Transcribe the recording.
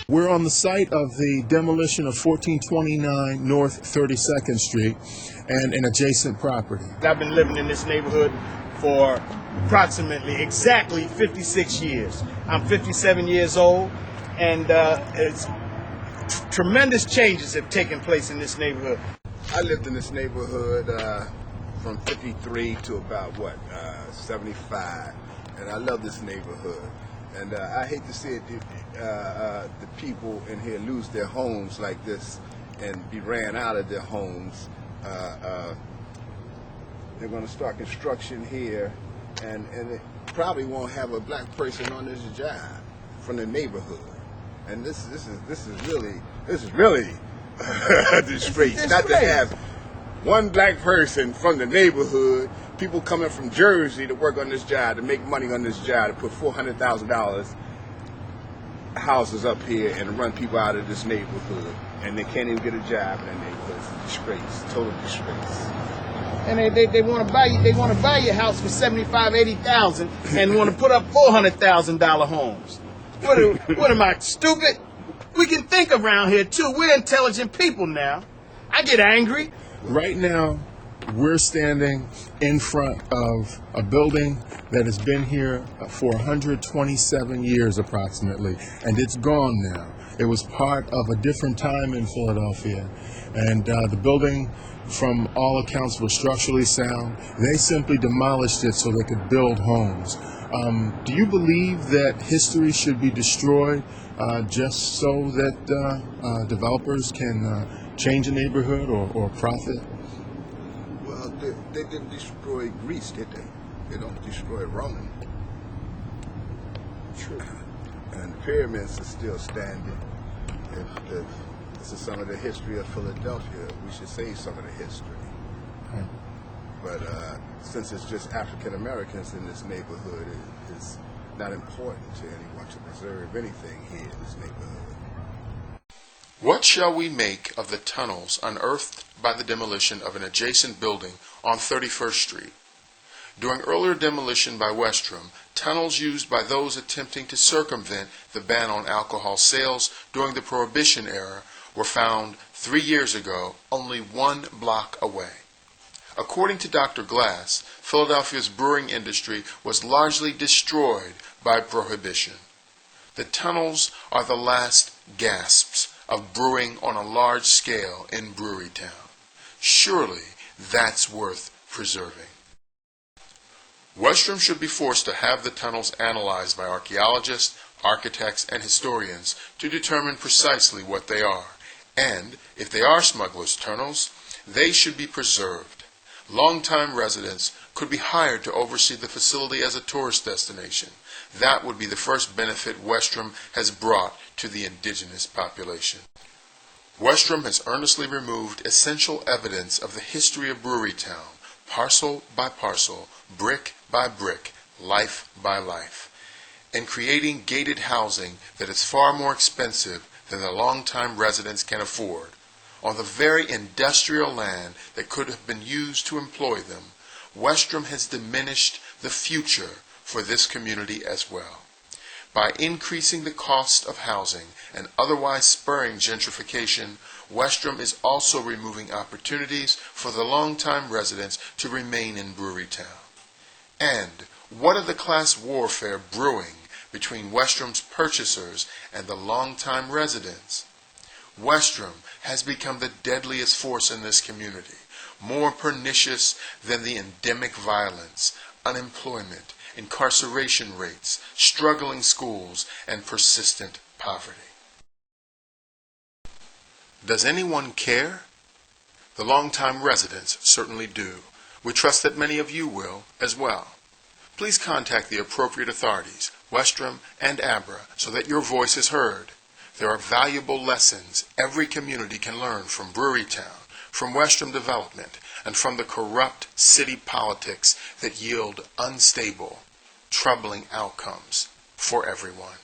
We're on the site of the demolition of 1429 North 32nd Street and an adjacent property. I've been living in this neighborhood for exactly 56 years. I'm 57 years old, and tremendous changes have taken place in this neighborhood. I lived in this neighborhood from 53 to about 75, and I love this neighborhood. And I hate to see it, the people in here lose their homes like this and be ran out of their homes. They're going to start construction here, and it probably won't have a black person on this job from the neighborhood. And this is really a disgrace. Not to have one black person from the neighborhood, people coming from Jersey to work on this job, to make money on this job, to put $400,000 houses up here and run people out of this neighborhood, and they can't even get a job in the neighborhood. It's a disgrace, total disgrace. And they want to buy your house for $75,000, $80,000, and want to put up $400,000 homes. What am I, stupid? We can think around here too. We're intelligent people now. I get angry. Right now, we're standing in front of a building that has been here for 127 years approximately, and it's gone now. It was part of a different time in Philadelphia, and the building, from all accounts, was structurally sound. They simply demolished it so they could build homes. Do you believe that history should be destroyed just so that developers can change a neighborhood or profit? Well, they didn't destroy Greece, did they? They don't destroy Rome. True. And the pyramids are still standing. If this is some of the history of Philadelphia, we should save some of the history. But since it's just African Americans in this neighborhood, it's not important to anyone to preserve anything here in this neighborhood. What shall we make of the tunnels unearthed by the demolition of an adjacent building on 31st Street? During earlier demolition by Westrum, tunnels used by those attempting to circumvent the ban on alcohol sales during the Prohibition era were found 3 years ago, only 1 block away. According to Dr. Glass, Philadelphia's brewing industry was largely destroyed by Prohibition. The tunnels are the last gasps of brewing on a large scale in Brewerytown. Surely that's worth preserving. Westrum should be forced to have the tunnels analyzed by archaeologists, architects, and historians to determine precisely what they are. And, if they are smugglers' tunnels, they should be preserved. Longtime residents could be hired to oversee the facility as a tourist destination. That would be the first benefit Westrum has brought to the indigenous population. Westrum has earnestly removed essential evidence of the history of Brewerytown, parcel by parcel, brick by brick, life by life, and creating gated housing that is far more expensive than the longtime residents can afford, on the very industrial land that could have been used to employ them. Westrum has diminished the future for this community as well. By increasing the cost of housing and otherwise spurring gentrification, Westrum is also removing opportunities for the longtime residents to remain in Brewerytown. And what of the class warfare brewing between Westrum's purchasers and the longtime residents? Westrum has become the deadliest force in this community, more pernicious than the endemic violence, unemployment, incarceration rates, struggling schools, and persistent poverty. Does anyone care? The longtime residents certainly do. We trust that many of you will as well. Please contact the appropriate authorities, Westrum and ABRA, so that your voice is heard. There are valuable lessons every community can learn from Brewerytown, from Westrum Development, and from the corrupt city politics that yield unstable, troubling outcomes for everyone.